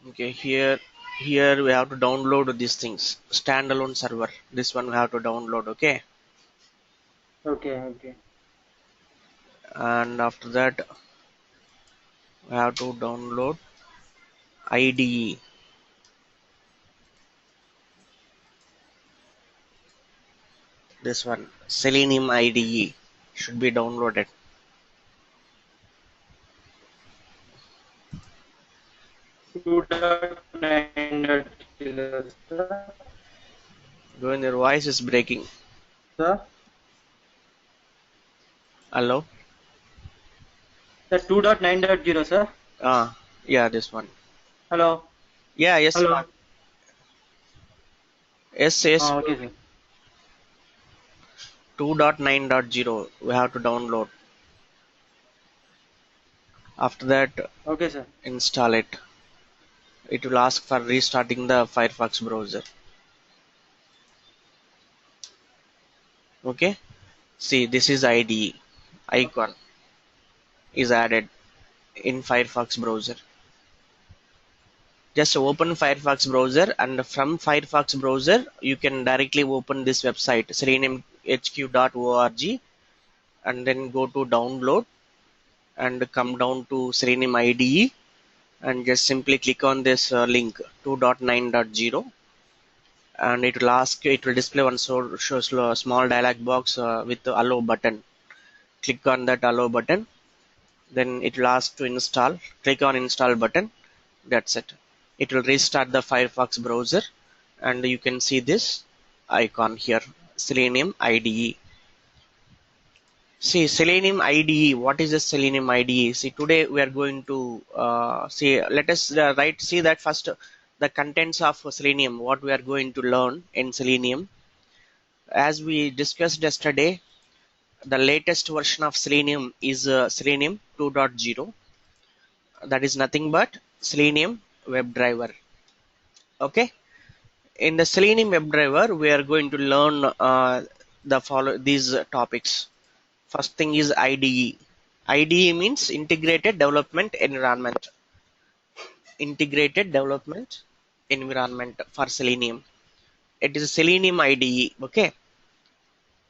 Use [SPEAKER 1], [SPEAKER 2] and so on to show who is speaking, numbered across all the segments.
[SPEAKER 1] Okay, here we have to download these things, standalone server. This one we have to download. Okay,
[SPEAKER 2] Okay, okay.
[SPEAKER 1] and after that we have to download IDE. This one, Selenium IDE, should be downloaded.
[SPEAKER 2] 2.9.0, sir.
[SPEAKER 1] When your voice is breaking.
[SPEAKER 2] Sir,
[SPEAKER 1] Hello?
[SPEAKER 2] the 2.9.0, sir.
[SPEAKER 1] Yeah, this one.
[SPEAKER 2] Hello,
[SPEAKER 1] Yeah, yes,
[SPEAKER 2] hello.
[SPEAKER 1] yes.
[SPEAKER 2] Okay, sir.
[SPEAKER 1] 2.9.0 we have to download. After that,
[SPEAKER 2] Okay, sir.
[SPEAKER 1] install it. It will ask for restarting the Firefox browser. Okay, see, this is IDE icon is added in Firefox browser. Just open Firefox browser, and from Firefox browser you can directly open this website seleniumhq.org, and then go to download and come down to Selenium IDE, and just simply click on this link 2.9.0, and it will display one small dialog box with the allow button. Click on that allow button, then it will ask to install. Click on install button. That's it. It will restart the Firefox browser, and you can see this icon here, Selenium IDE. See, Selenium IDE. What is a Selenium IDE? See, today we are going to see. Let us see that first. The contents of Selenium. What we are going to learn in Selenium. As we discussed yesterday, the latest version of Selenium is Selenium 2.0. That is nothing but Selenium WebDriver. Okay. In the Selenium WebDriver, we are going to learn these topics. First thing is IDE. IDE means Integrated Development Environment. Integrated Development Environment for Selenium. It is a Selenium IDE. Okay.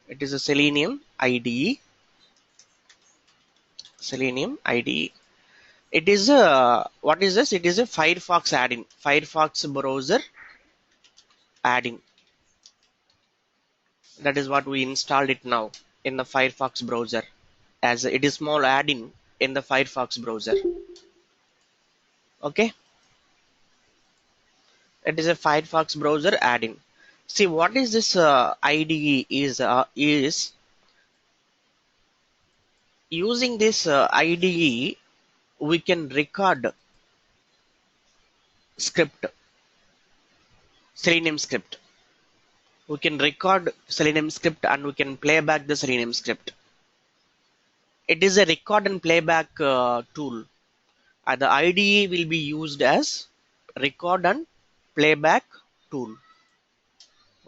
[SPEAKER 1] It is a Selenium IDE. Selenium IDE. It is a, what is this? It is a Firefox add-in. Firefox browser add-in. That is what we installed it now in the Firefox browser, as it is small add-in in the Firefox browser. Okay, it is a Firefox browser add-in. See, what is this IDE is using this IDE we can record script, Selenium script. We can record Selenium script and we can play back the Selenium script. It is a record and playback tool. The IDE will be used as record and playback tool.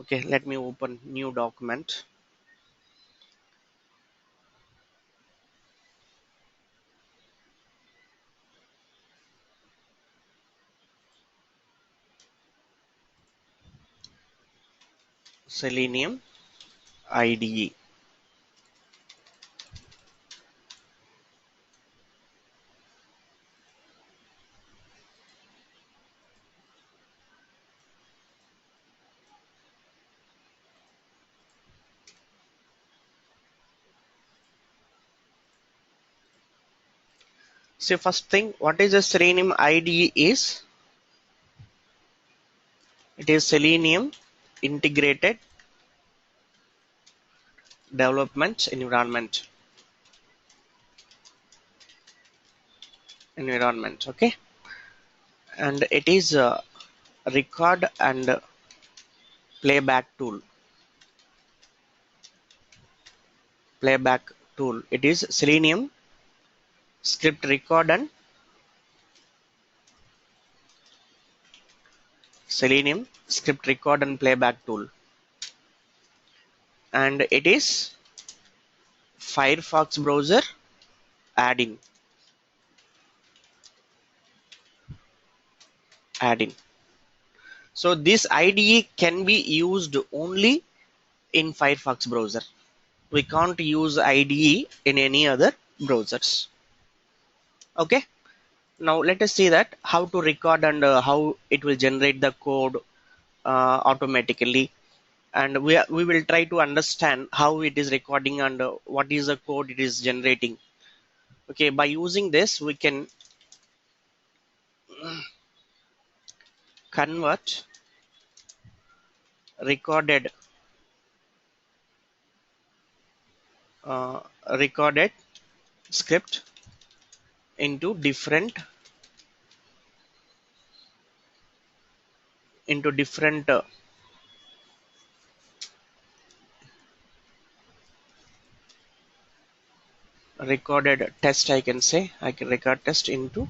[SPEAKER 1] Okay, let me open new document. Selenium IDE. So first thing, what is a Selenium IDE is? It is Selenium Integrated Development Environment. Okay, and it is a record and playback tool. Playback tool. It is Selenium script record and Selenium script record and playback tool, and it is Firefox browser add-in. add in. So this IDE can be used only in Firefox browser. We can't use IDE in any other browsers. Okay. Now let us see that how to record and how it will generate the code automatically, and we will try to understand how it is recording and what is the code it is generating. Okay, by using this we can convert recorded uh, recorded script into different recorded test. I can say I can record test into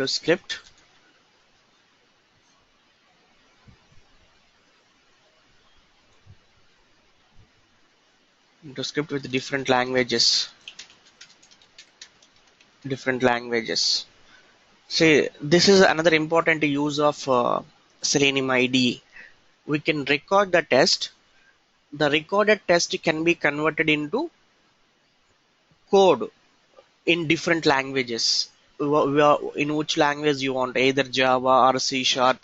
[SPEAKER 1] script with different languages. See, this is another important use of Selenium IDE. We can record the test. The recorded test can be converted into code in different languages. In which language you want, either Java or C sharp.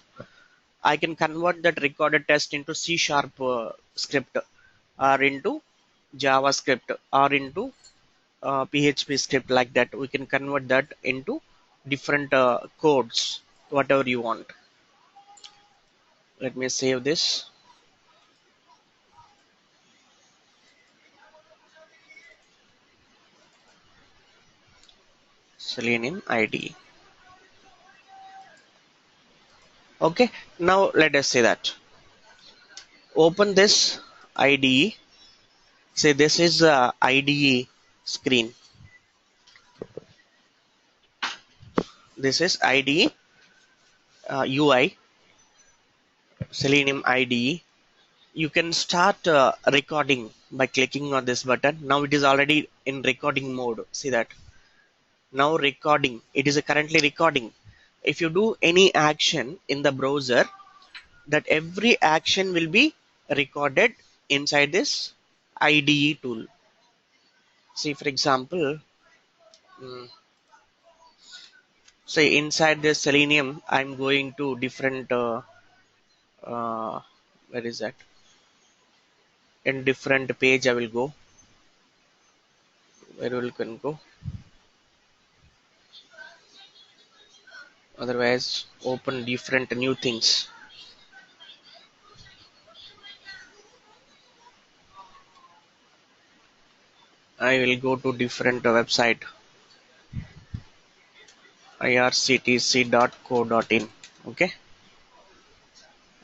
[SPEAKER 1] I can convert that recorded test into C sharp script, or into JavaScript, or into PHP script, like that. We can convert that into different codes, whatever you want. Let me save this. Selenium IDE. Okay, now let us say that. Open this IDE. Say this is IDE screen. This is IDE UI, Selenium IDE. You can start recording by clicking on this button. Now it is already in recording mode. See that? Now recording. It is currently recording. If you do any action in the browser, that every action will be recorded inside this IDE tool. See, for example, say inside this Selenium, I'm going to different, uh, where is that? In different page, I will go. Where will can go? Otherwise, open different new things. I will go to different website, irctc.co.in. Okay,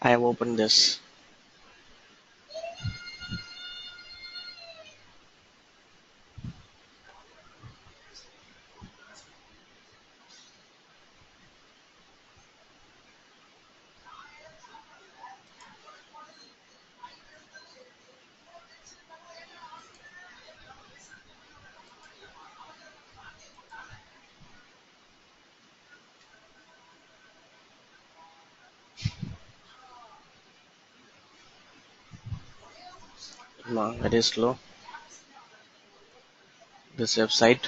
[SPEAKER 1] I have opened this. No, very slow. This website.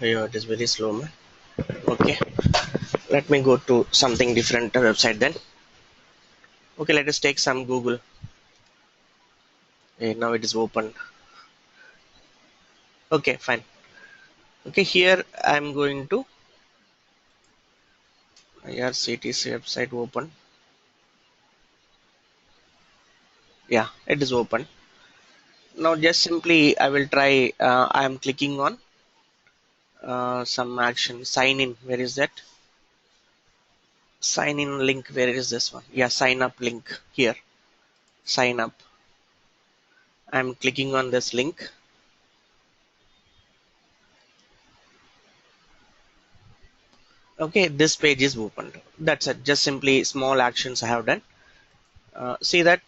[SPEAKER 1] Yeah, it is very slow, man. Okay, let me go to something different website then. Okay, let us take some Google. Okay, now it is open. Okay, fine. Okay, here I'm going to IRCTC website open. Yeah, it is open. Now just simply I will try. I am clicking on some action. Sign in. Where is that? Sign in link. Where is this one? Yeah, sign up link here. Sign up. I'm clicking on this link. Okay, this page is opened. That's it. Just simply small actions I have done. See that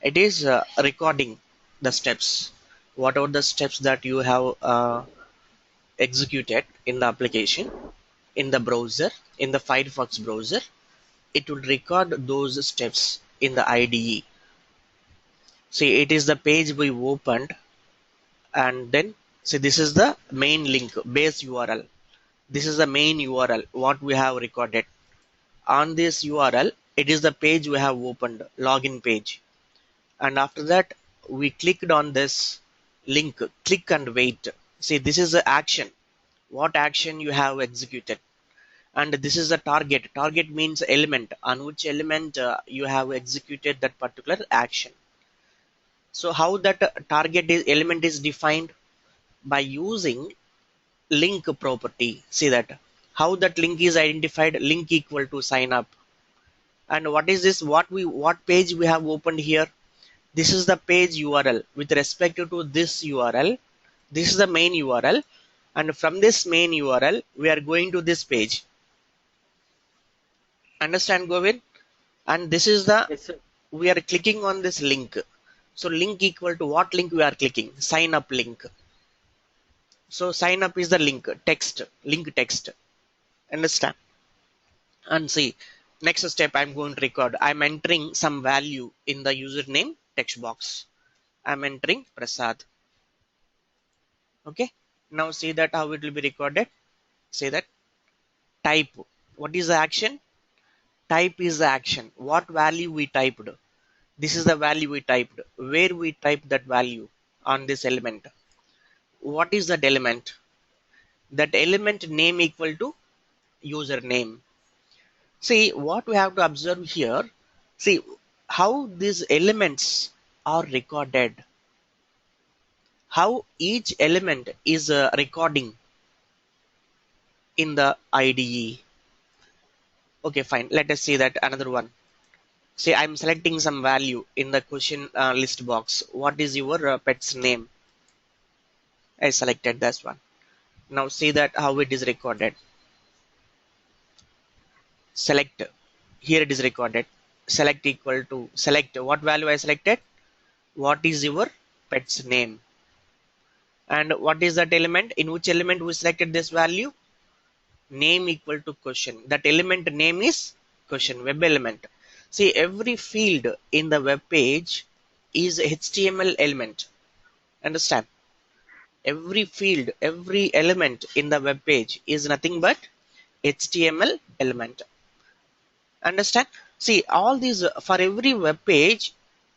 [SPEAKER 1] it is recording the steps, whatever the steps that you have executed in the application, in the browser, in the Firefox browser. It will record those steps in the IDE. See, it is the page we opened, and then see, this is the main link, base URL. This is the main URL what we have recorded. On this URL, it is the page we have opened, login page. And after that, we clicked on this link, click and wait. See, this is the action, what action you have executed. And this is the target means element, on which element you have executed that particular action. So how that target element is defined? By using link property. See that how that link is identified, link equal to sign up. And what is this, what page we have opened here? This is the page URL. With respect to this URL, this is the main URL, and from this main URL we are going to this page. Understand, Govind? And this is the,
[SPEAKER 2] Yes, sir.
[SPEAKER 1] we are clicking on this link. So link equal to what link we are clicking? Sign up link. So sign up is the link text, link text. Understand? And see, next step I'm going to record. I'm entering some value in the username text box. I'm entering Prasad. Okay. Now see that how it will be recorded. Say that type. What is the action? Type is the action. What value we typed? This is the value we typed. Where we typed that value? On this element. What is that element? That element name equal to username. See what we have to observe here. See how these elements are recorded. How each element is recording in the IDE. Okay, fine. Let us see that another one. Say I'm selecting some value in the question list box. What is your pet's name? I selected this one. Now see that how it is recorded. Select. Here it is recorded. Select equal to select. What value I selected? What is your pet's name? And what is that element? In which element we selected this value? Name equal to question. That element name is question, web element. See, every field in the web page is HTML element. Understand? Every field, every element in the web page is nothing but HTML element. Understand? See, all these, for every web page,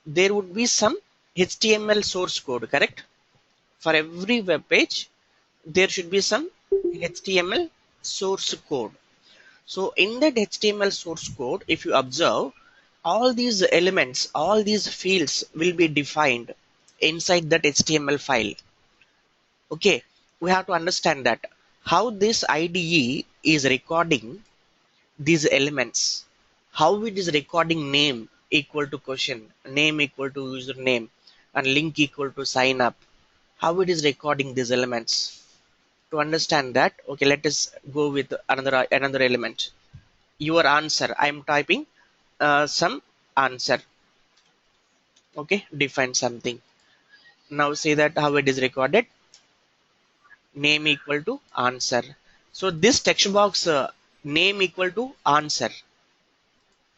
[SPEAKER 1] there would be some HTML source code, correct? For every web page, there should be some HTML source code. So in that HTML source code, if you observe, all these elements, all these fields will be defined inside that HTML file. Okay, we have to understand that how this IDE is recording these elements, how it is recording name equal to question, name equal to username, and link equal to sign up, how it is recording these elements. To understand that, okay, let us go with another element. Your answer, I'm typing some answer. Okay, define something. Now say that how it is recorded. Name equal to answer. So this text box name equal to answer.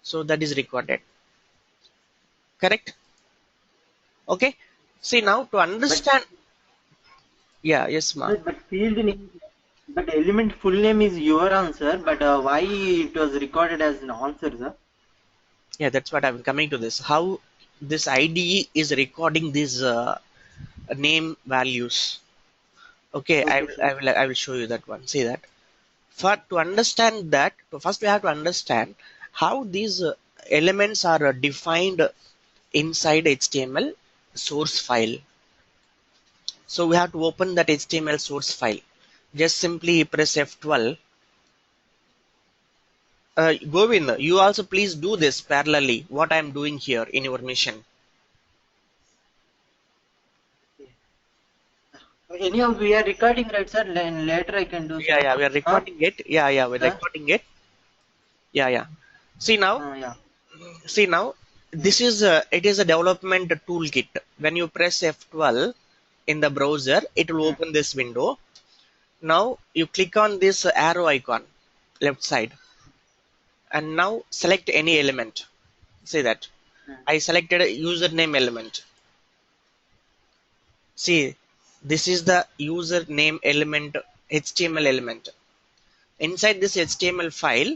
[SPEAKER 1] So that is recorded. Correct? Okay. See now to
[SPEAKER 2] But
[SPEAKER 1] understand. Yeah, yes, ma.
[SPEAKER 2] but field name, but element full name is your answer. But why it was recorded as an answer, sir?
[SPEAKER 1] Yeah, that's what I'm coming to this. How this IDE is recording these name values. Okay,
[SPEAKER 2] Okay, sir.
[SPEAKER 1] I will show you that one. See that. For to understand that, first we have to understand how these elements are defined inside HTML source file. So we have to open that HTML source file. Just simply press F12. Govind, you also please do this parallelly. What I am doing here in your mission.
[SPEAKER 2] Anyhow, we are recording, right, sir? Then later I can do
[SPEAKER 1] Yeah,
[SPEAKER 2] so.
[SPEAKER 1] yeah, we are
[SPEAKER 2] Huh,
[SPEAKER 1] recording it. Yeah, yeah, we're
[SPEAKER 2] sir?
[SPEAKER 1] recording it. Yeah, yeah. See now,
[SPEAKER 2] Yeah.
[SPEAKER 1] see now,
[SPEAKER 2] Hmm.
[SPEAKER 1] this is it is a development toolkit. When you press F12 in the browser, it will
[SPEAKER 2] Hmm.
[SPEAKER 1] open this window. Now you click on this arrow icon, left side, and now select any element. Say that
[SPEAKER 2] Hmm.
[SPEAKER 1] I selected a username element. See, this is the username element, HTML element. Inside this HTML file,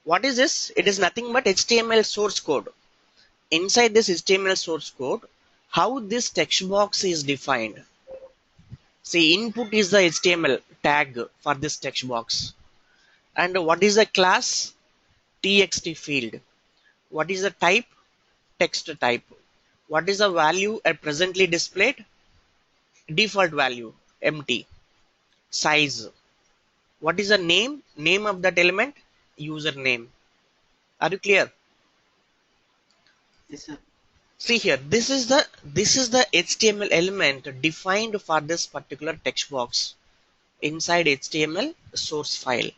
[SPEAKER 1] what is this? It
[SPEAKER 2] Yes,
[SPEAKER 1] is
[SPEAKER 2] sir.
[SPEAKER 1] nothing but HTML source code. Inside this HTML source code, how this text box is defined. See, input is the HTML tag for this text box. And what is the class? TXT field. What is the type? Text type. What is the value at presently displayed? Default value, empty. Size. What is the name? Name of that element? Username. Are you clear?
[SPEAKER 2] Yes, sir.
[SPEAKER 1] See here, this is the HTML element defined for this particular text box inside HTML source file.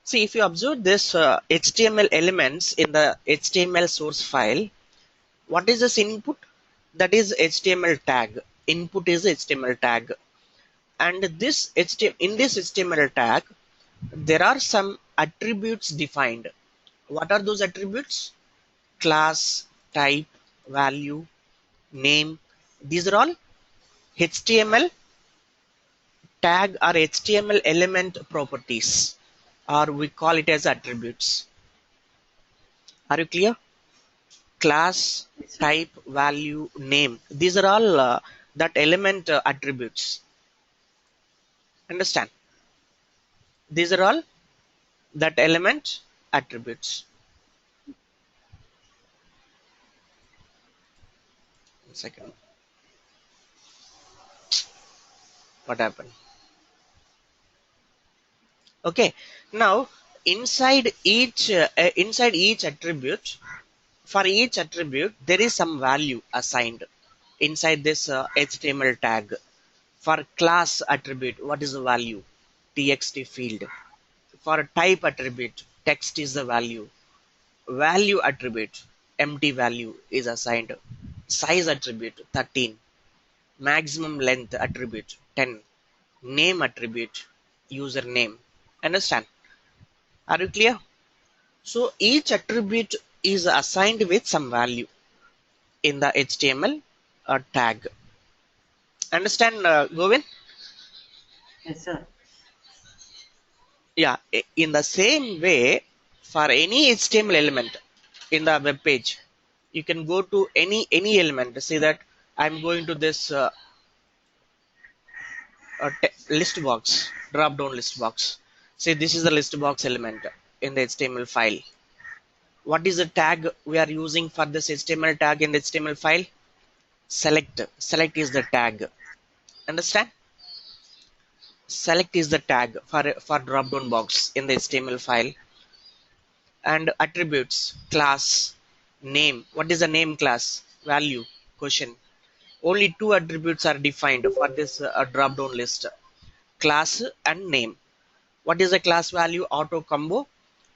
[SPEAKER 1] See, if you observe this HTML elements in the HTML source file, what is this input? That is HTML tag. Input is HTML tag, and this HTML, in this HTML tag, there are some attributes defined. What are those attributes? Class, type, value, name. These are all HTML tag or HTML element properties, or we call it as attributes. Are you clear? Class,
[SPEAKER 2] Yes, sir.
[SPEAKER 1] type, value, name. These are all that element attributes. Understand? These are all that element attributes. One second. What happened? Okay. Now inside each attribute, for each attribute there is some value assigned inside this HTML tag. For class attribute, what is the value? TXT field. For type attribute, text is the value. Value attribute, empty value is assigned. Size attribute 13. Maximum length attribute 10. Name attribute, username. Understand? Are you clear? So each attribute is assigned with some value in the HTML tag. Understand, Govin?
[SPEAKER 2] Yes, sir.
[SPEAKER 1] Yeah. In the same way, for any HTML element in the web page, you can go to any element. Say that I'm going to this list box, drop down list box. Say this is the list box element in the HTML file. What is the tag we are using for this HTML tag in the HTML file? Select. Select is the tag. Understand? Select is the tag for drop down box in the HTML file. And attributes, class, name. What is the name class? Value, question. Only two attributes are defined for this drop down list, class and name. What is the class value? Auto combo.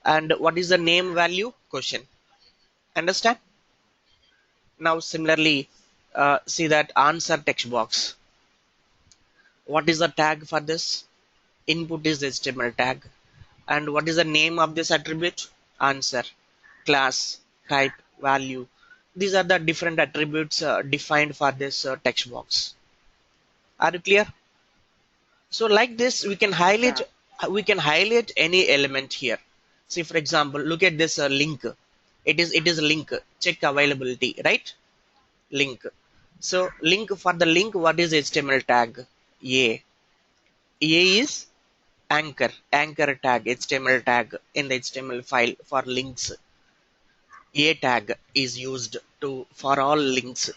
[SPEAKER 1] And what is the name value? Question. Understand? Now similarly, see that answer text box. What is the tag for this? Input is HTML tag. And what is the name of this attribute? Answer, class, type, value. These are the different attributes defined for this text box. Are you clear? So like this,
[SPEAKER 2] Yeah.
[SPEAKER 1] we can highlight any element here. See, for example, look at this link. It is link. Check availability, right? Link. So link, for the link, what is HTML tag? A. A is anchor tag, HTML tag in the HTML file for links. A tag is used to for all links.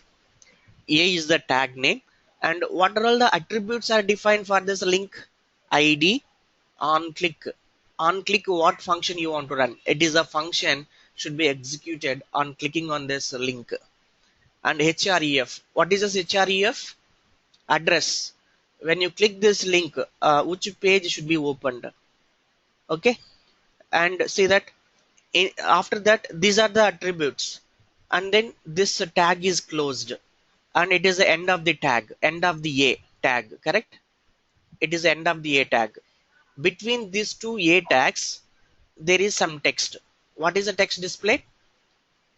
[SPEAKER 1] A is the tag name, and what are all the attributes are defined for this link? ID, on click. On click, what function you want to run? It is a function should be executed on clicking on this link. And href, what is this href? Address. When you click this link, which page should be opened? Okay, and see that after that these are the attributes, and then this tag is closed, and it is the end of the tag, end of the a tag, correct? It is the end of the a tag. Between these two a tags there is some text. What is the text displayed?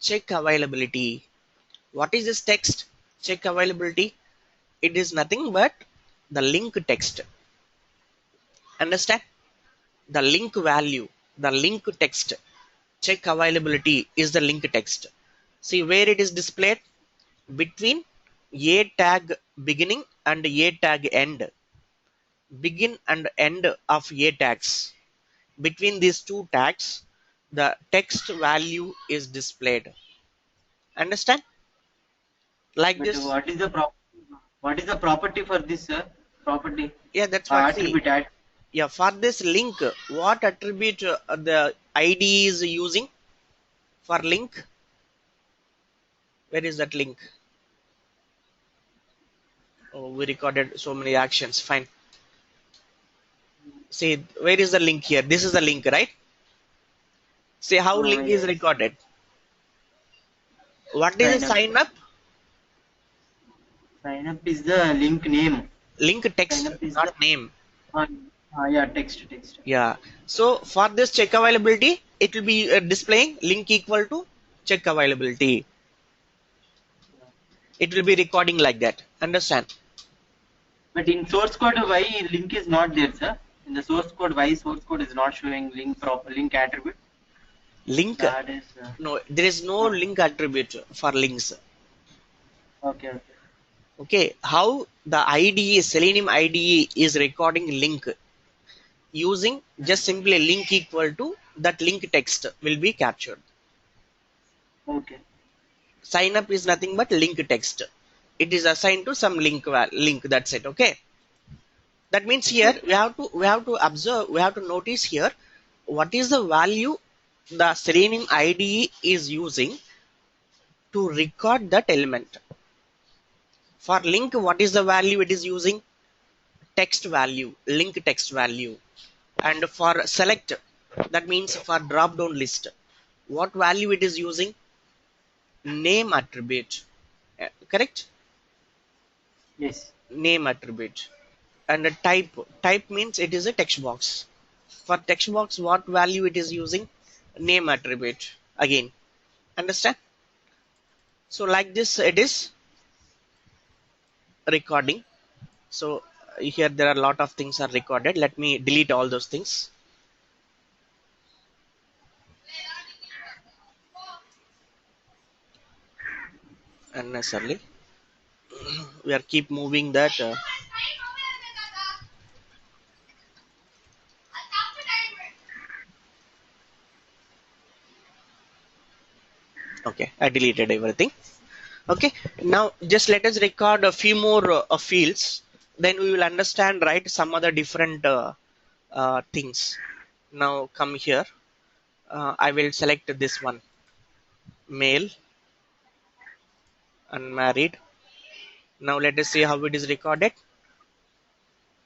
[SPEAKER 1] Check availability. What is this text? Check availability. It is nothing but the link text. Understand? The link value, the link text. Check availability is the link text. See where it is displayed? Between a tag beginning and a tag end. Begin and end of a tags. Between these two tags, the text value is displayed. Understand? Like
[SPEAKER 2] But
[SPEAKER 1] this.
[SPEAKER 2] what is the property for this, sir? Property
[SPEAKER 1] Yeah, that's what. See,
[SPEAKER 2] attribute at
[SPEAKER 1] yeah, for this link, what attribute the ID is using for link? Where is that link? Oh, we recorded so many actions. Fine. See, where is the link here? This is the link, right? See how link is
[SPEAKER 2] yes.
[SPEAKER 1] recorded. What is the
[SPEAKER 2] Sign up.
[SPEAKER 1] sign up?
[SPEAKER 2] Sign up is the link name.
[SPEAKER 1] Link
[SPEAKER 2] Sign
[SPEAKER 1] text,
[SPEAKER 2] up is the
[SPEAKER 1] not name.
[SPEAKER 2] uh, yeah, text.
[SPEAKER 1] Yeah. So for this check availability, it will be displaying link equal to check availability. It will be recording like that. Understand?
[SPEAKER 2] But in source code, why link is not there, sir? In the source code, why source code is not showing link attribute?
[SPEAKER 1] Link.
[SPEAKER 2] That is
[SPEAKER 1] No, there is no
[SPEAKER 2] uh,
[SPEAKER 1] link attribute for links.
[SPEAKER 2] okay.
[SPEAKER 1] Okay. How the IDE, Selenium IDE is recording link using just simply link equal to that link text will be captured.
[SPEAKER 2] Okay.
[SPEAKER 1] Sign up is nothing but link text. It is assigned to some link. That's it. Okay. That means here
[SPEAKER 2] Okay.
[SPEAKER 1] we have to observe, we have to notice here what is the value the Selenium IDE is using to record that element. For link, what is the value it is using? Text value, link text value. And for select, that means for drop down list, what value it is using? Name attribute. Correct?
[SPEAKER 2] Yes.
[SPEAKER 1] Name attribute. And a type means it is a text box. For text box, what value it is using? Name attribute again. Understand? So like this it is recording. So here there are a lot of things are recorded. Let me delete all those things unnecessarily. We are keep moving that. Okay, I deleted everything. Okay, now just let us record a few more fields, then we will understand, right, some other different things. Now come here. I will select this one, male, unmarried. Now let us see how it is recorded.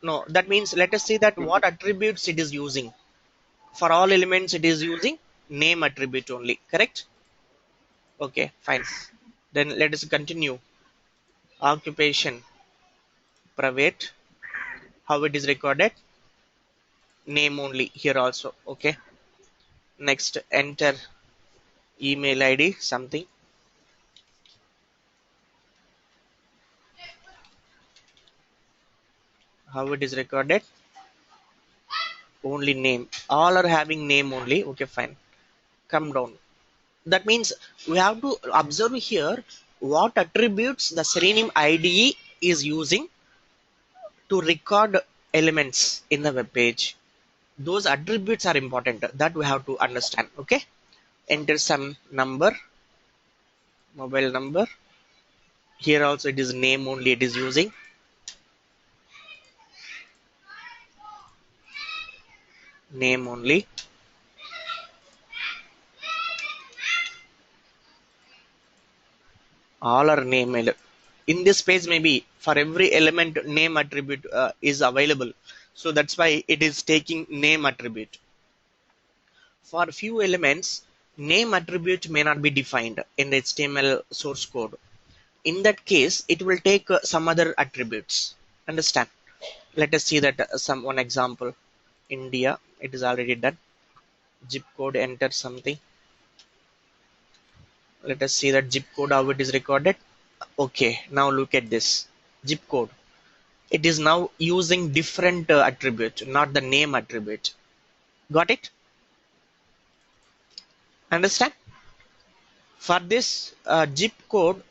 [SPEAKER 1] No, that means let us see that what attributes it is using. For all elements it is using name attribute only, correct? Okay, fine.
[SPEAKER 2] Yes.
[SPEAKER 1] Then let us continue. Occupation, private. How it is recorded? Name only here also. Okay. Next, enter email ID, something. How it is recorded? Only name. All are having name only. Okay, fine. Come down. That means we have to observe here what attributes the Selenium IDE is using to record elements in the web page. Those attributes are important, that we have to understand. Okay, enter some number, mobile number. Here also it is name only it is using. Name only. All are name. in this page maybe for every element name attribute is available, so that's why it is taking name attribute. For few elements, name attribute may not be defined in the HTML source code. In that case, it will take some other attributes. Understand? Let us see that some one example. India, it is already done. Zip code, enter something. Let us see that zip code, how it is recorded. Okay, now look at this zip code. It is now using different attribute, not the name attribute. Got it? Understand? For this zip code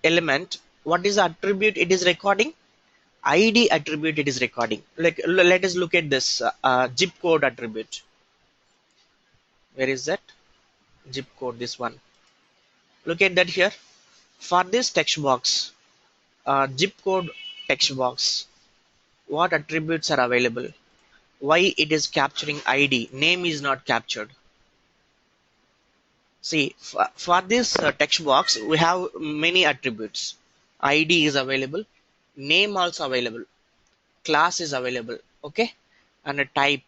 [SPEAKER 1] element, what is the attribute it is recording? ID attribute it is recording. Like let us look at this zip code attribute. Where is that? Zip code, this one. Look at that here. For this text box, zip code text box, what attributes are available? Why it is capturing ID? Name is not captured. See, for this text box, we have many attributes. ID is available, name also available, class is available, okay, and a type,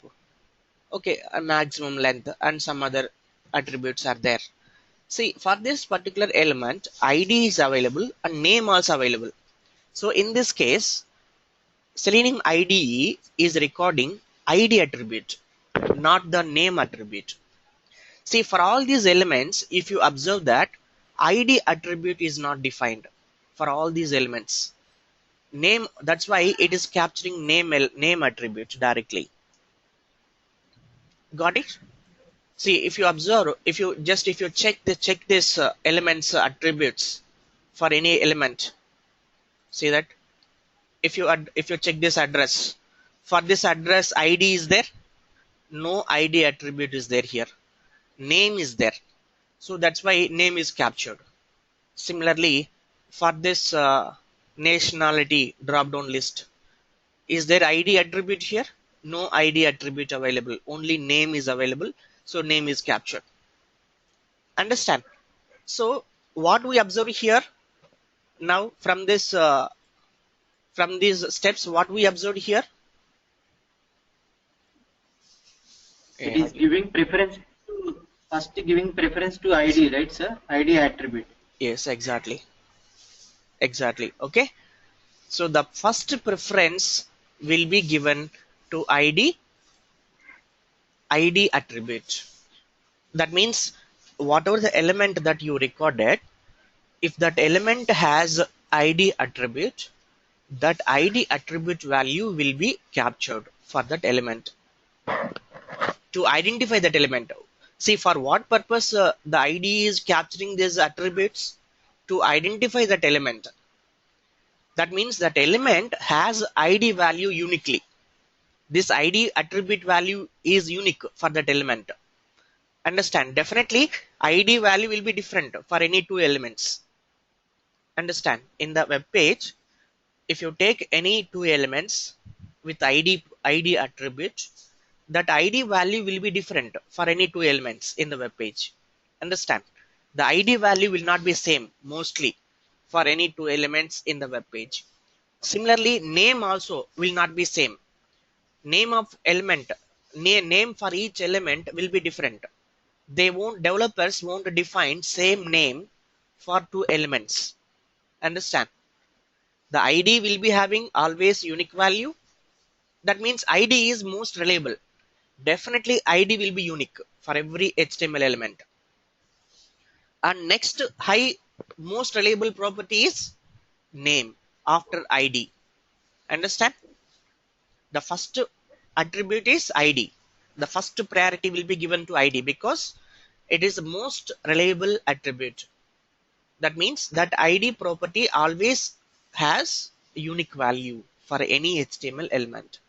[SPEAKER 1] okay, a maximum length, and some other attributes are there. See, for this particular element, ID is available and name also available. So in this case, Selenium IDE is recording ID attribute, not the name attribute. See, for all these elements, if you observe that ID attribute is not defined for all these elements. Name, that's why it is capturing name attribute directly. Got it? See, if you observe, if you check this elements attributes for any element, see that if you check this address, for this address ID is there, no ID attribute is there here, name is there, so that's why name is captured. Similarly, for this nationality drop down list, is there ID attribute here? No ID attribute available, only name is available, so name is captured. Understand? So what we observe here now from these steps, what we observed here?
[SPEAKER 2] It is giving preference to first giving preference to ID, right, sir? ID attribute.
[SPEAKER 1] Yes, exactly. Exactly. Okay. So the first preference will be given to ID attribute. That means whatever the element that you recorded, if that element has ID attribute, that ID attribute value will be captured for that element to identify that element. See, for what purpose the ID is capturing these attributes? To identify that element. That means that element has ID value uniquely. This ID attribute value is unique for that element. Understand? Definitely ID value will be different for any two elements. Understand? In the web page, if you take any two elements with ID attribute, that ID value will be different for any two elements in the web page. Understand? The ID value will not be same mostly for any two elements in the web page. Similarly, name also will not be same. Name of element, name for each element will be different. Developers won't define same name for two elements. Understand? The ID will be having always unique value. That means ID is most reliable. Definitely ID will be unique for every HTML element. And next high most reliable property is name after ID. Understand? The first attribute is ID. The first priority will be given to ID because it is the most reliable attribute. That means that ID property always has unique value for any HTML element.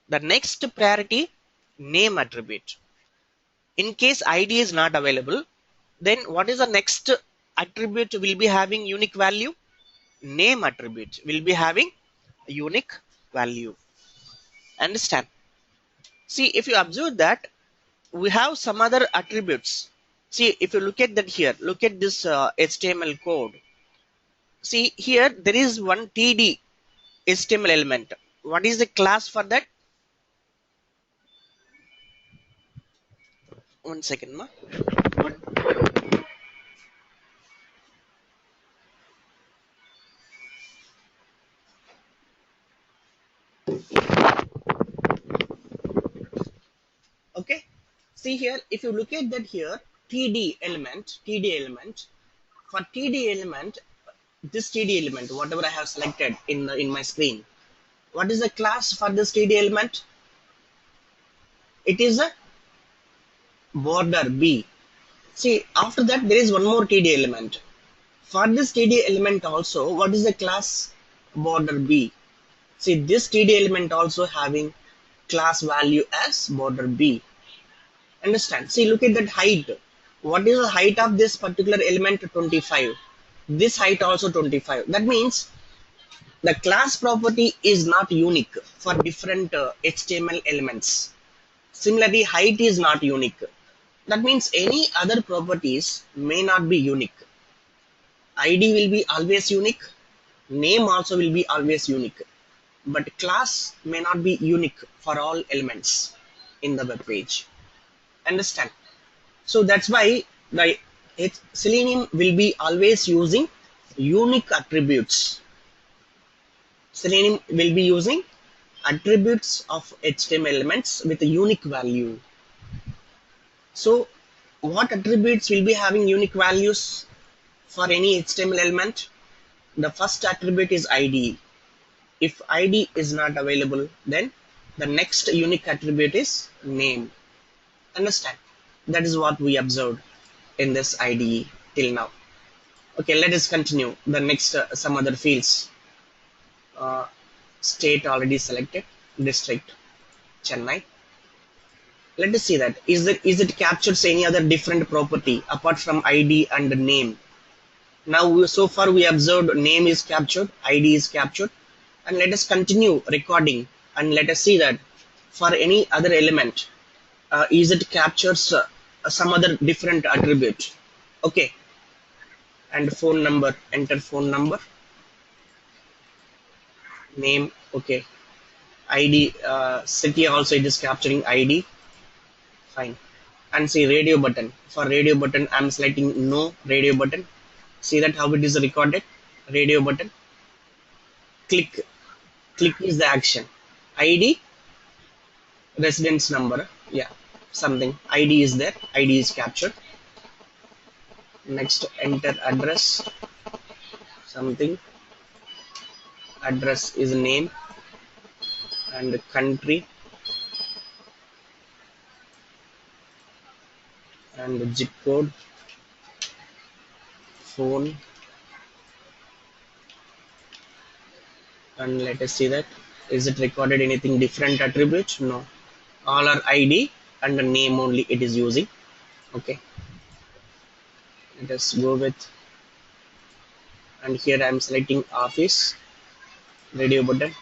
[SPEAKER 1] The next priority, name attribute. In case ID is not available, then what is the next attribute will be having unique value? Name attribute will be having unique value. Understand? See, if you observe that we have some other attributes. See, if you look at that here, look at this HTML code. See here, there is one TD HTML element. What is the class for that? One second, ma.
[SPEAKER 2] What?
[SPEAKER 1] Okay. See here, if you look at that here, TD element, for TD element, this TD element, whatever I have selected in my screen, what is the class for this TD element? It is a border B. See, after that, there is one more TD element. For this TD element also, what is the class? Border B. See, this TD element also having class value as border B. Understand? See, look at that height. What is the height of this particular element? 25. This height also 25. That means the class property is not unique for different HTML elements. Similarly, height is not unique. That means any other properties may not be unique. ID will be always unique. Name also will be always unique. But class may not be unique for all elements in the web page. Understand? So that's why the Selenium will be always using unique attributes. Selenium will be using attributes of HTML elements with a unique value. So what attributes will be having unique values for any HTML element? The first attribute is ID. If ID is not available, then the next unique attribute is name. Understand? That is what we observed in this IDE till now. Okay, let us continue. The next some other fields. Uh, State already selected. District Chennai. Let us see that. Is it captures any other different property apart from ID and name? Now so far we observed name is captured, ID is captured, and let us continue recording and let us see that for any other element, is it captures some other different attribute. Okay, and phone number, enter phone number, name, okay, ID, city also it is capturing ID, fine. And see radio button. For radio button, I'm selecting no radio button. See that how it is recorded. Radio button. Click. Click is the action. ID, residence number. Yeah, something. ID is there. ID is captured. Next, enter address. Something. Address is name and country and zip code. Phone. And let us see that. Is it recorded anything different attribute? No. All are ID and the name only it is using. Okay. Let us go with, and here I am selecting office, radio button,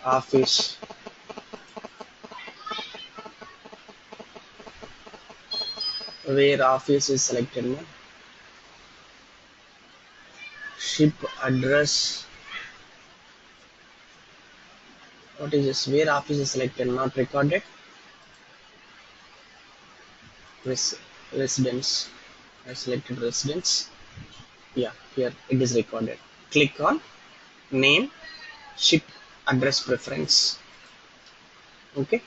[SPEAKER 1] office, where office is selected now. Ship address, what is this? Where office is selected, not recorded. Residence, I selected residence. Yeah, here it is recorded. Click on name, ship address preference. Okay,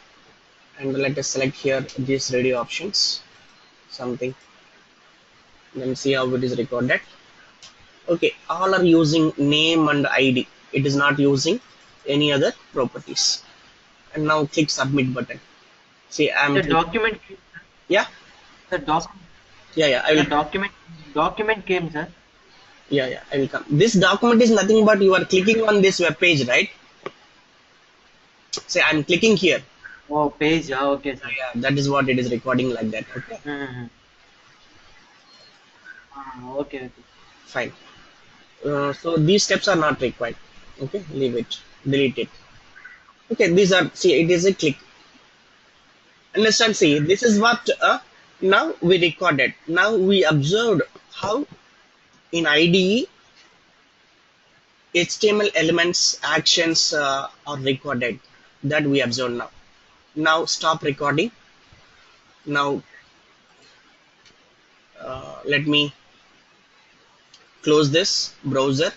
[SPEAKER 1] and let us select here these radio options, something, then see how it is recorded. Okay, all are using name and ID. It is not using any other properties. And now click submit button. See, I'm
[SPEAKER 2] The document.
[SPEAKER 1] yeah,
[SPEAKER 2] The doc.
[SPEAKER 1] yeah, I
[SPEAKER 2] The
[SPEAKER 1] will,
[SPEAKER 2] document came, sir.
[SPEAKER 1] yeah, I will come. This document is nothing but you are clicking on this web page, right? Say I'm clicking here.
[SPEAKER 2] Oh, page. Okay, sir.
[SPEAKER 1] Yeah, that is what it is recording like that. Okay,
[SPEAKER 2] Mm-hmm. Okay.
[SPEAKER 1] fine. So these steps are not required. Okay, leave it, delete it. Okay, these are, see, it is a click. Understand? See, this is what now we recorded. Now we observed how In IDE, HTML elements actions are recorded that we observe now. Now stop recording. Now let me close this browser.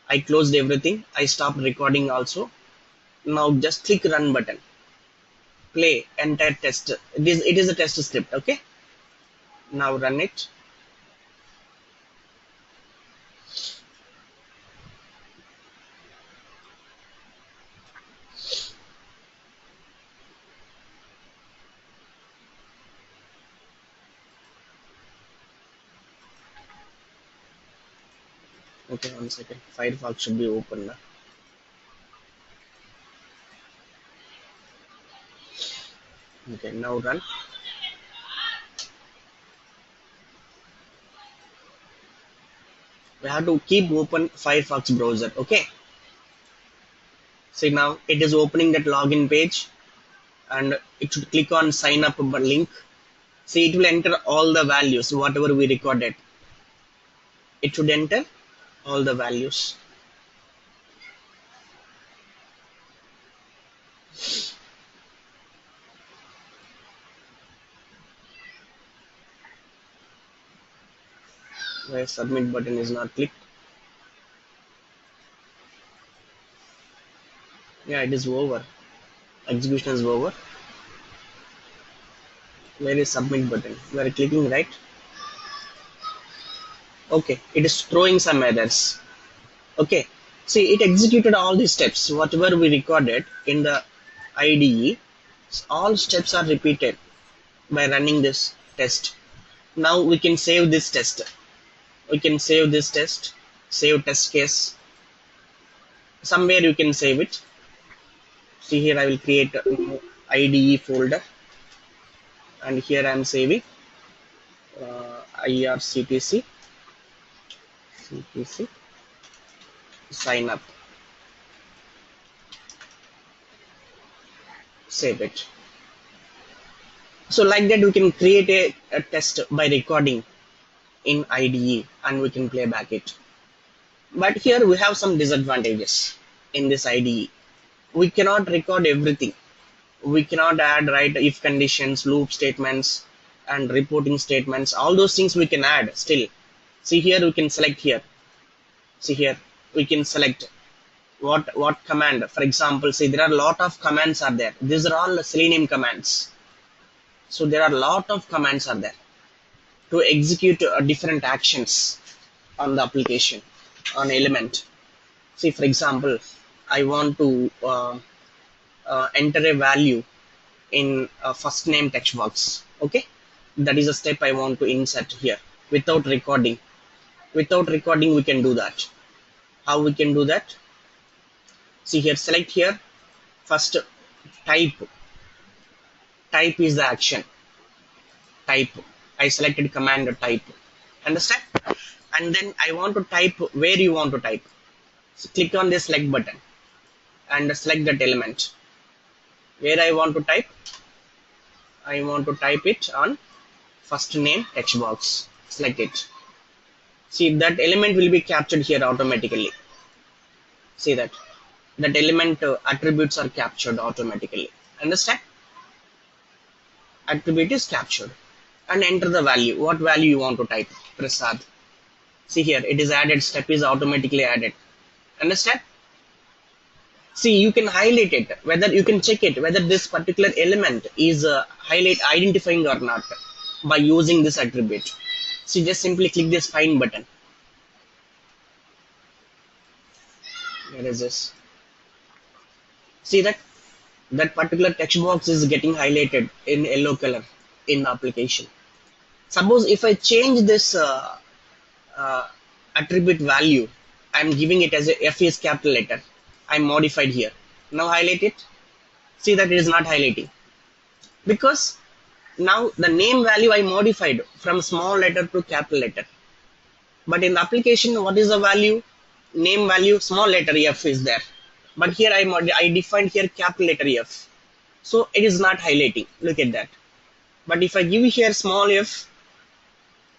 [SPEAKER 1] I closed everything. I stopped recording also. Now just click run button. Play entire test. It is a test script. Okay. Now run it. Okay, 1 second. Firefox should be open now. Okay, now run. We have to keep open Firefox browser. Okay. See, now it is opening that login page, and it should click on sign up link. See, it will enter all the values whatever we recorded. It should enter all the values. Where submit button is not clicked. Yeah, it is over. Execution is over. Where is submit button? We are clicking right. Okay, it is throwing some errors. Okay, see, it executed all the steps whatever we recorded in the IDE. All steps are repeated by running this test. Now we can save this test. We can save this test. Save test case. Somewhere you can save it. See, here I will create a new IDE folder, and here I am saving IRCTC CTC sign up. Save it. So like that we can create a test by recording in IDE, and we can play back it. But here we have some disadvantages in this IDE. We cannot record everything. We cannot add right if conditions, loop statements, and reporting statements. All those things we can add still. See, here we can select here. See, here we can select what command. For example, see, there are a lot of commands are there. These are all Selenium commands. So there are a lot of commands are there to execute different actions on the application, on element. See, for example, I want to enter a value in a first name text box. Okay, that is a step I want to insert here without recording. Without recording, we can do that. How we can do that? See, here, select here. First, type. Type is the action. Type. I selected command type. Understand? And then I want to type where you want to type. So click on this select button and select that element. Where I want to type? I want to type it on first name text box. Select it. See, that element will be captured here automatically. See that element attributes are captured automatically. Understand? Attribute is captured, and enter the value. What value you want to type? Prasad. See, here it is added. Step is automatically added. Understand? See, you can highlight it, whether you can check it whether this particular element is identifying or not by using this attribute. See, just simply click this find button. Where is this? See that particular text box is getting highlighted in yellow color in the application. Suppose if I change this attribute value, I'm giving it as a F is capital letter. I modified here. Now highlight it. See that it is not highlighting, because now the name value I modified from small letter to capital letter. But in the application, what is the value? Name value, small letter F is there. But here I defined here capital letter F. So it is not highlighting. Look at that. But if I give here small f,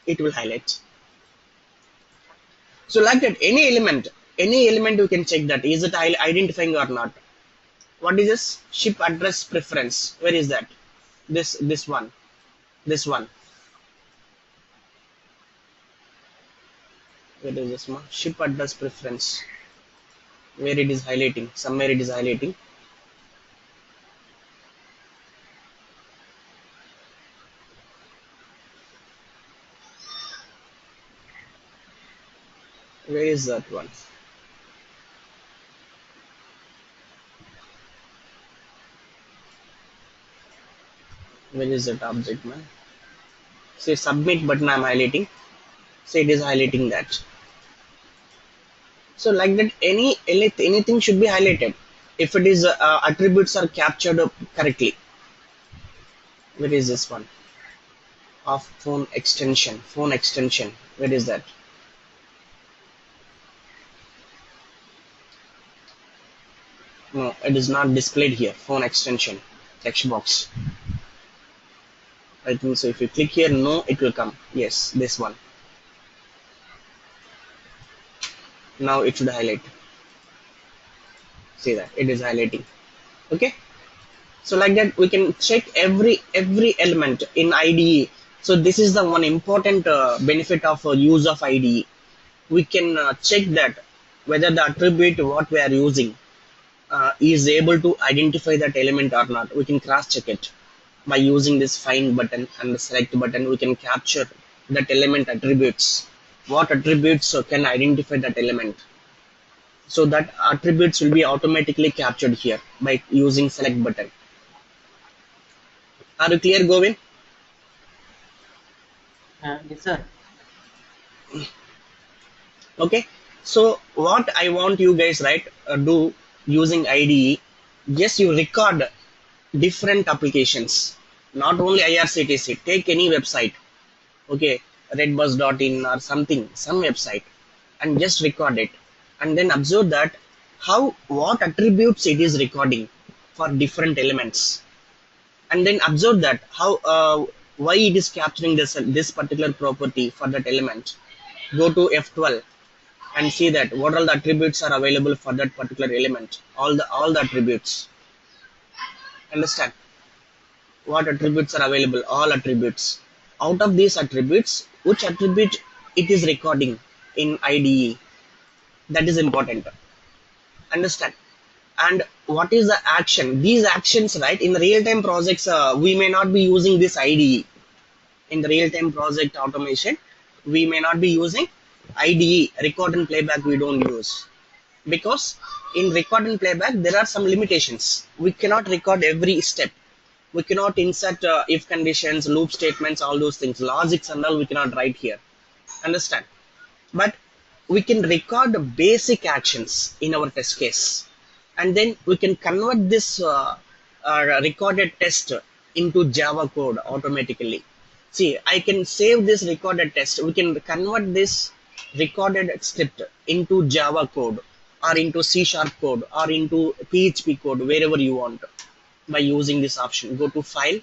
[SPEAKER 1] it will highlight. So like that, any element we can check that is it identifying or not. What is this? Ship address preference. Where is that? This one. This one. Where is this one? Ship address preference. Where it is highlighting. Somewhere it is highlighting. Where is that one? Where is that object, man? Say submit button I'm highlighting. Say it is highlighting that. So like that, anything should be highlighted if it is attributes are captured correctly. Where is this one? Of phone extension. Phone extension. Where is that? No, it is not displayed here. Phone extension. Text box. I think so. If you click here, no, it will come. Yes, this one. Now it should highlight. See that it is highlighting. Okay. So like that, we can check every element in IDE. So this is the one important benefit of use of IDE. We can check that whether the attribute what we are using is able to identify that element or not. We can cross check it by using this find button and the select button. We can capture that element attributes. What attributes can identify that element? So that attributes will be automatically captured here by using select button. Are you clear, Govin?
[SPEAKER 2] Yes, sir.
[SPEAKER 1] Okay. So what I want you guys do using IDE, yes, you record different applications, not only IRCTC. Take any website, okay, redbus.in or something, some website, and just record it, and then observe that what attributes it is recording for different elements, and then observe that why it is capturing this particular property for that element. Go to F12 and see that what all the attributes are available for that particular element. All the attributes. Understand? What attributes are available? All attributes. Out of these attributes, which attribute it is recording in IDE? That is important. Understand? And what is the action? These actions, right? In the real-time projects, we may not be using this IDE. In the real-time project automation, we may not be using IDE. Record and playback we don't use, because in record and playback there are some limitations. We cannot record every step. We cannot insert if conditions, loop statements, all those things, logics and all we cannot write here. Understand? But we can record basic actions in our test case, and then we can convert this recorded test into Java code automatically. See, I can save this recorded test. We can convert this recorded script into Java code or into C# code or into PHP code, wherever you want, by using this option. Go to File,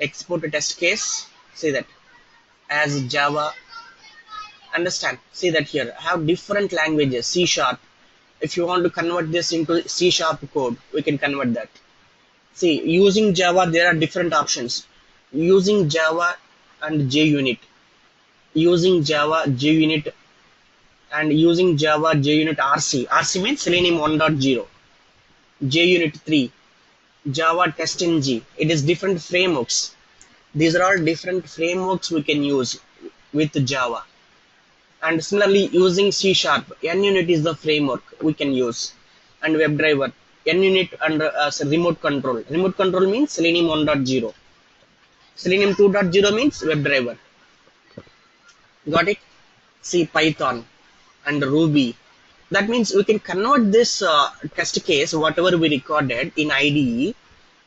[SPEAKER 1] Export a test case, say that as Java. Understand? See that here I have different languages. C#. If you want to convert this into C# code, we can convert that. See, using Java there are different options. Using Java and JUnit, using Java JUnit, and using Java JUnit RC. RC means Selenium 1.0, JUnit 3, Java TestNG. It is different frameworks. These are all different frameworks we can use with Java. And similarly, using C#, NUnit is the framework we can use, and WebDriver, NUnit, and remote control. Remote control means Selenium 1.0. Selenium 2.0 means WebDriver. Got it? See, Python and Ruby. That means we can convert this test case, whatever we recorded in IDE,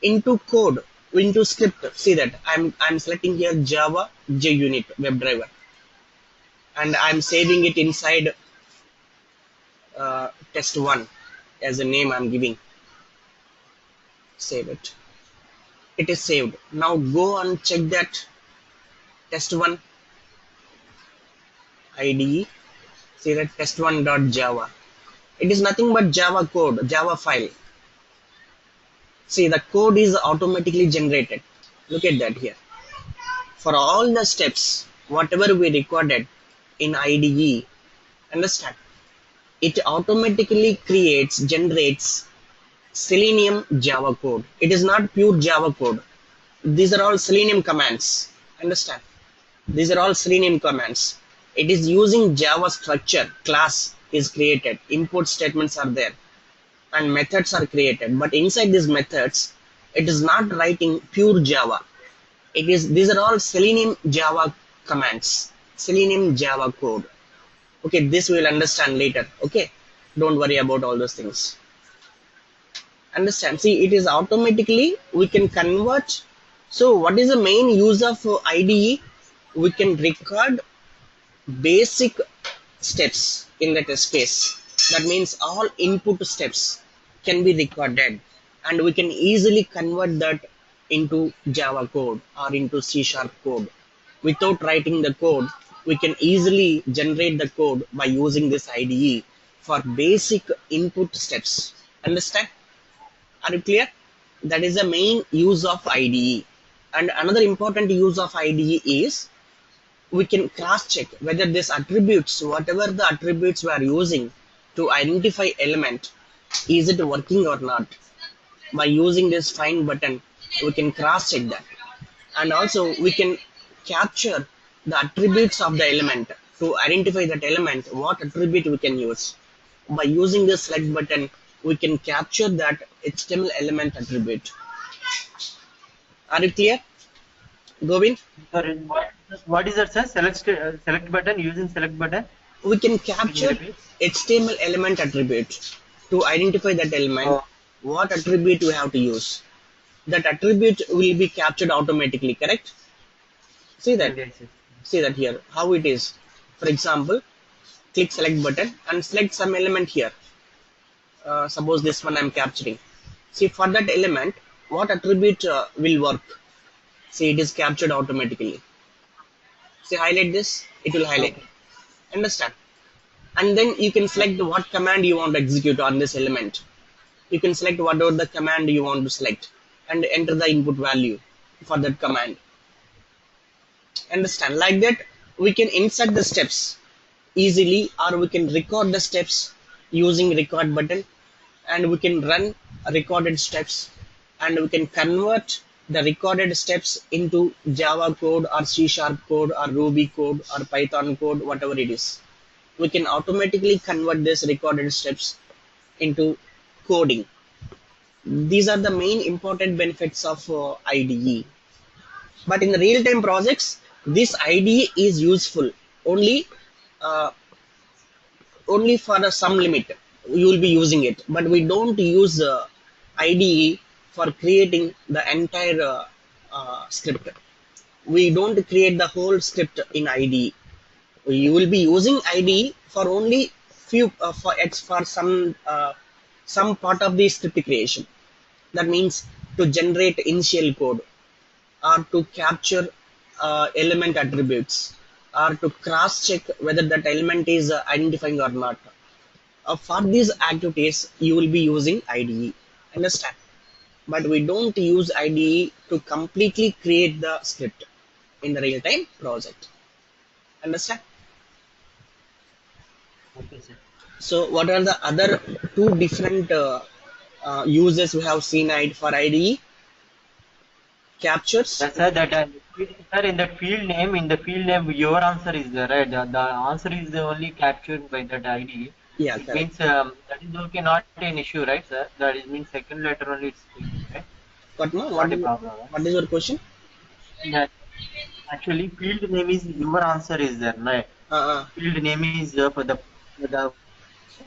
[SPEAKER 1] into code, into script. See that I'm selecting here Java JUnit WebDriver, and I'm saving it inside test1 as a name I'm giving. Save it. It is saved. Now go and check that test1 IDE. See that test1.java. It is nothing but Java code, Java file. See, the code is automatically generated. Look at that here. For all the steps, whatever we recorded in IDE, understand, it automatically generates Selenium Java code. It is not pure Java code. These are all Selenium commands. Understand? These are all Selenium commands. It is using Java structure. Class is created. Import statements are there. And methods are created. But inside these methods, it is not writing pure Java. These are all Selenium Java commands. Selenium Java code. Okay, this we will understand later. Okay. Don't worry about all those things. Understand, see, it is automatically we can convert. So what is the main use of IDE? We can record basic steps in the test case. That means all input steps can be recorded, and we can easily convert that into Java code or into C# code. Without writing the code, we can easily generate the code by using this IDE for basic input steps. Understand? Are you clear? That is the main use of IDE. And another important use of IDE is we can cross check whether this attributes, whatever the attributes we are using to identify element, is it working or not. By using this find button, we can cross check that. And also we can capture the attributes of the element. To identify that element, what attribute we can use. By using this select button, we can capture that HTML element attribute. Are you clear, Govind?
[SPEAKER 2] Sorry, what is that, sir? Select button, using select button.
[SPEAKER 1] We can capture HTML element attribute. To identify that element, what attribute we have to use. That attribute will be captured automatically, correct? See that?
[SPEAKER 2] Yes, yes.
[SPEAKER 1] See that here, how it is. For example, click select button and select some element here. Suppose this one I'm capturing. See, for that element, what attribute will work? See, it is captured automatically. See, highlight this, it will highlight.
[SPEAKER 2] Okay.
[SPEAKER 1] Understand? And then you can select what command you want to execute on this element. You can select whatever the command you want to select and enter the input value for that command. Understand? Like that, we can insert the steps easily, or we can record the steps using record button, and we can run recorded steps, and we can convert the recorded steps into Java code or C# code or Ruby code or Python code, whatever it is. We can automatically convert these recorded steps into coding. These are the main important benefits of IDE. But in the real-time projects, this IDE is useful only uh, only for some limit. You will be using it, but we don't use IDE for creating the entire script. We don't create the whole script in IDE. You will be using IDE for only few for some part of the script creation. That means to generate initial code, or to capture element attributes, or to cross check whether that element is identifying or not. For these activities, you will be using IDE. Understand? But we don't use IDE to completely create the script in the real-time project. Understand?
[SPEAKER 2] Okay, sir.
[SPEAKER 1] So, what are the other two different uses we have seen for IDE? Captures.
[SPEAKER 2] That's sir, sir, in the field name, your answer is there, right? The answer is the only captured by that ID.
[SPEAKER 1] Yeah,
[SPEAKER 2] It
[SPEAKER 1] correct.
[SPEAKER 2] means that is okay, not an issue, right, sir? That is means second letter only it's taking, right? Not a problem. Right?
[SPEAKER 1] What is your question?
[SPEAKER 2] Yeah. Actually, field name is your answer is there, right? Field name is for the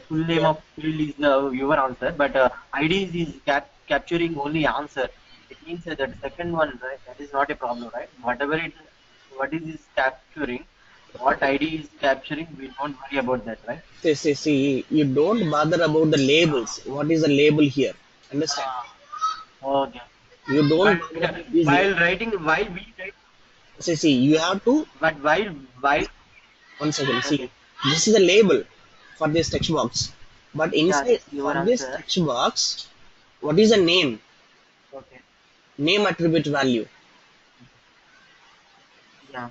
[SPEAKER 2] full name
[SPEAKER 1] Yeah.
[SPEAKER 2] of field is your answer, but ID is capturing only answer. It means that second one, right? That is not a problem, right? What is capturing, what ID is capturing, we don't worry about that, right?
[SPEAKER 1] See, you don't bother about the labels. What is the label here? Understand?
[SPEAKER 2] Okay.
[SPEAKER 1] You don't
[SPEAKER 2] But
[SPEAKER 1] easy.
[SPEAKER 2] while we write,
[SPEAKER 1] See, you have to
[SPEAKER 2] but while
[SPEAKER 1] one second. See,
[SPEAKER 2] okay.
[SPEAKER 1] This is a label for this text box. But
[SPEAKER 2] Yeah,
[SPEAKER 1] inside
[SPEAKER 2] that's
[SPEAKER 1] for
[SPEAKER 2] your
[SPEAKER 1] this
[SPEAKER 2] answer.
[SPEAKER 1] text box, what is the name?
[SPEAKER 2] Okay.
[SPEAKER 1] Name attribute value.
[SPEAKER 2] Yeah.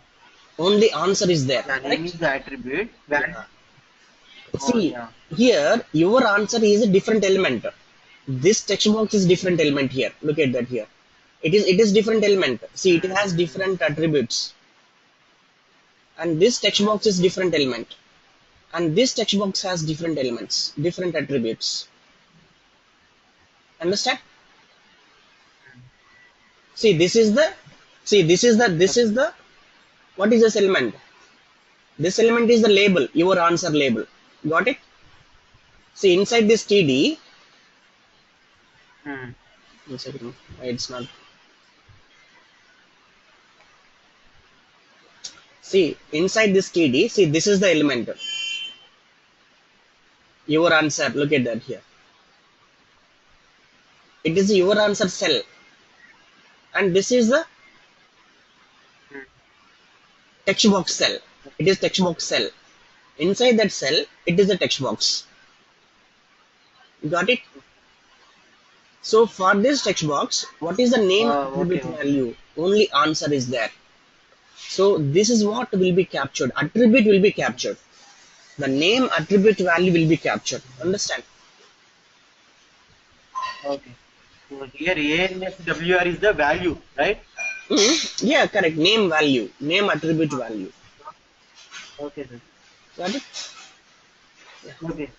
[SPEAKER 1] Only answer is there,
[SPEAKER 2] Yeah, name is
[SPEAKER 1] correct?
[SPEAKER 2] the attribute.
[SPEAKER 1] Yeah.
[SPEAKER 2] Oh,
[SPEAKER 1] See,
[SPEAKER 2] yeah.
[SPEAKER 1] here your answer is a different element. This text box is different element here. Look at that here. It is different element. See, it has
[SPEAKER 2] Mm,
[SPEAKER 1] different attributes. And this text box is different element. And this text box has different elements, different attributes. Understand?
[SPEAKER 2] mm.
[SPEAKER 1] See, this is
[SPEAKER 2] Okay.
[SPEAKER 1] the, what is this element? This element is the label, your answer label. Got it? See, inside this TD,
[SPEAKER 2] Mm.
[SPEAKER 1] one second, it's not. See, inside this TD, see, this is the element, your answer. Look at that here. It is your answer cell, and this is the
[SPEAKER 2] Mm.
[SPEAKER 1] text box cell. It is text box cell. Inside that cell, it is a text box. Got it? So for this text box, what is the name
[SPEAKER 2] Okay,
[SPEAKER 1] attribute
[SPEAKER 2] okay.
[SPEAKER 1] value? Only answer is there. So this is what will be captured. Attribute will be captured. The name attribute value will be captured. Understand?
[SPEAKER 2] Okay. So here ANSWR is the value, right?
[SPEAKER 1] Yeah, correct. Name value. Name attribute value.
[SPEAKER 2] Okay, sir.
[SPEAKER 1] Got it?
[SPEAKER 2] Okay.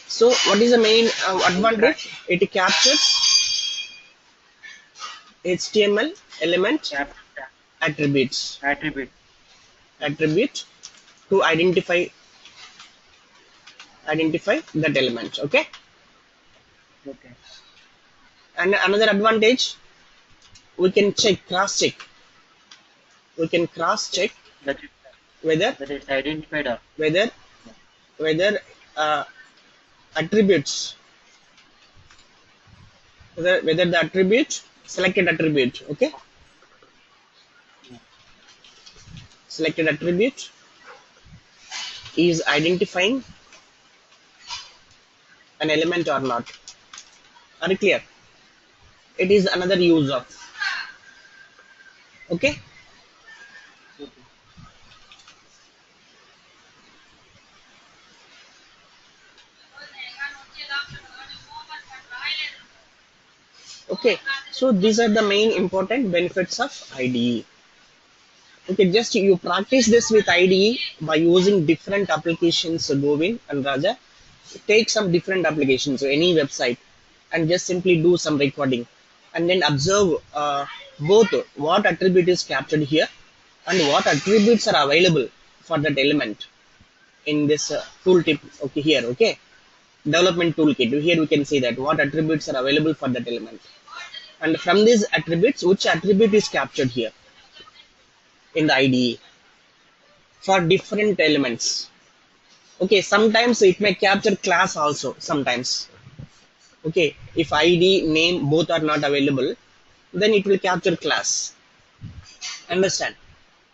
[SPEAKER 1] So what is the main
[SPEAKER 2] I will try.
[SPEAKER 1] advantage? It captures HTML element
[SPEAKER 2] Cap
[SPEAKER 1] attributes.
[SPEAKER 2] attribute. Okay.
[SPEAKER 1] Attribute to identify that element. Okay.
[SPEAKER 2] Okay.
[SPEAKER 1] And another advantage, we can cross check. We can cross
[SPEAKER 2] Yes.
[SPEAKER 1] check
[SPEAKER 2] That is
[SPEAKER 1] whether
[SPEAKER 2] that it's identified.
[SPEAKER 1] whether
[SPEAKER 2] Yeah.
[SPEAKER 1] whether uh, attributes, whether the attribute, selected attribute, okay,
[SPEAKER 2] Yeah.
[SPEAKER 1] selected attribute is identifying an element or not. Are you clear? It is another use of. Okay.
[SPEAKER 2] Okay.
[SPEAKER 1] Okay. So these are the main important benefits of IDE. Okay, just you practice this with IDE by using different applications, Govin and Raja. Take some different applications, so any website, and just simply do some recording, and then observe both what attribute is captured here and what attributes are available for that element in this tooltip. Okay, here, okay, development toolkit. Here we can see that what attributes are available for that element, and from these attributes, which attribute is captured here in the IDE for different elements. Okay, sometimes it may capture class also. Sometimes, okay, if ID name both are not available, then it will capture class. Understand?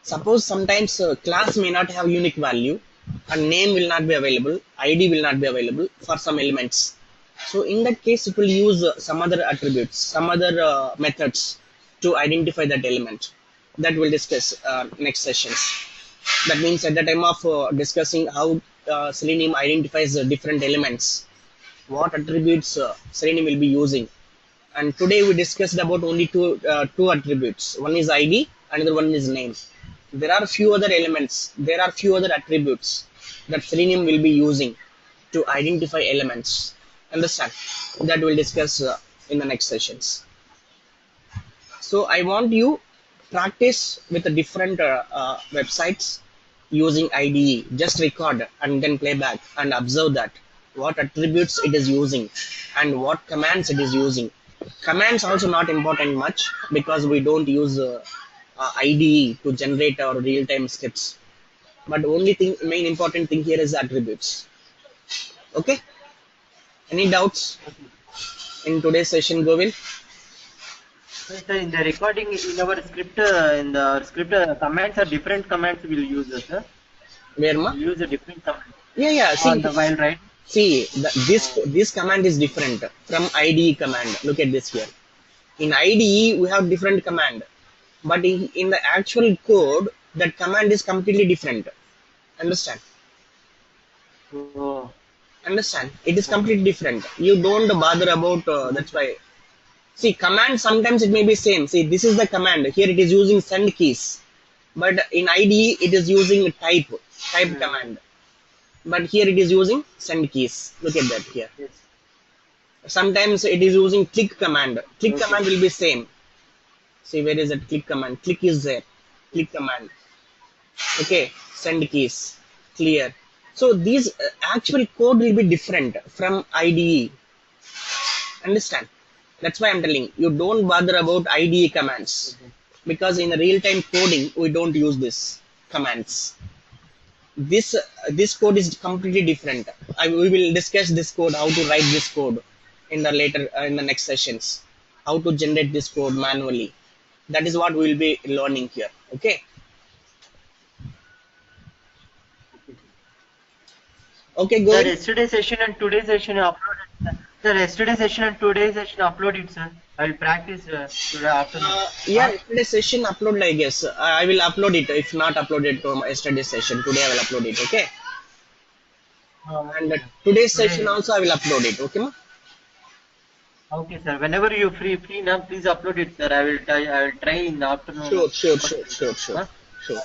[SPEAKER 1] Suppose sometimes class may not have unique value and name will not be available, ID will not be available for some elements. So in that case, it will use some other attributes, some other methods to identify that element. That we'll discuss next sessions. That means at the time of discussing how Selenium identifies different elements, what attributes Selenium will be using. And today we discussed about only two attributes. One is ID, another one is name. There are few other elements, there are few other attributes that Selenium will be using to identify elements. Understand? That we'll discuss in the next sessions. So I want you practice with the different websites using IDE. Just record and then play back and observe that what attributes it is using and what commands it is using. Commands also not important much because we don't use IDE to generate our real-time scripts. But only thing, main important thing here is attributes. Okay. Any doubts
[SPEAKER 2] Okay.
[SPEAKER 1] in today's session, Govin?
[SPEAKER 2] So, sir, in the recording in our script, in the script, commands are different commands we'll use, sir.
[SPEAKER 1] Where ma?
[SPEAKER 2] You use a different command
[SPEAKER 1] Yeah, yeah.
[SPEAKER 2] on
[SPEAKER 1] See,
[SPEAKER 2] the while writing.
[SPEAKER 1] this command is different from IDE command. Look at this here. In IDE, we have different command, but in the actual code, that command is completely different. Understand?
[SPEAKER 2] Oh,
[SPEAKER 1] Understand? It is
[SPEAKER 2] okay.
[SPEAKER 1] completely different. You don't bother about. That's
[SPEAKER 2] Okay.
[SPEAKER 1] why. See, command sometimes it may be same. See, this is the command. Here it is using send keys, but in IDE it is using type
[SPEAKER 2] Mm,
[SPEAKER 1] command. But here it is using send keys. Look at that here.
[SPEAKER 2] yes.
[SPEAKER 1] Sometimes it is using click command. Click
[SPEAKER 2] Okay.
[SPEAKER 1] command will be same. See, where is that click command? Click is there. Click
[SPEAKER 2] Yes.
[SPEAKER 1] command. Okay, send keys. Clear. So these actual code will be different from IDE. Understand? That's why I'm telling you don't bother about IDE commands,
[SPEAKER 2] Okay.
[SPEAKER 1] because in real time coding we don't use this commands. This code is completely different. We will discuss this code, how to write this code in the later in the next sessions, how to generate this code manually. That is what we will be learning here. Okay.
[SPEAKER 2] Okay, sir.
[SPEAKER 1] Okay,
[SPEAKER 2] The
[SPEAKER 1] Govind.
[SPEAKER 2] yesterday session and today's session uploaded. The yesterday session and today's session uploaded, sir. I will practice today afternoon.
[SPEAKER 1] Yeah,
[SPEAKER 2] Huh?
[SPEAKER 1] yesterday session uploaded, I guess. I will upload it. If not uploaded to my yesterday session, today I will upload it. Okay.
[SPEAKER 2] Okay,
[SPEAKER 1] And
[SPEAKER 2] sir.
[SPEAKER 1] today's session
[SPEAKER 2] Today.
[SPEAKER 1] also I will upload it. Okay, ma?
[SPEAKER 2] Okay, sir. Whenever you free now, please upload it, sir. I will try. I will try in the afternoon
[SPEAKER 1] Sure, sure,
[SPEAKER 2] upload
[SPEAKER 1] sure,
[SPEAKER 2] it.
[SPEAKER 1] sure, sure,
[SPEAKER 2] Huh?
[SPEAKER 1] sure.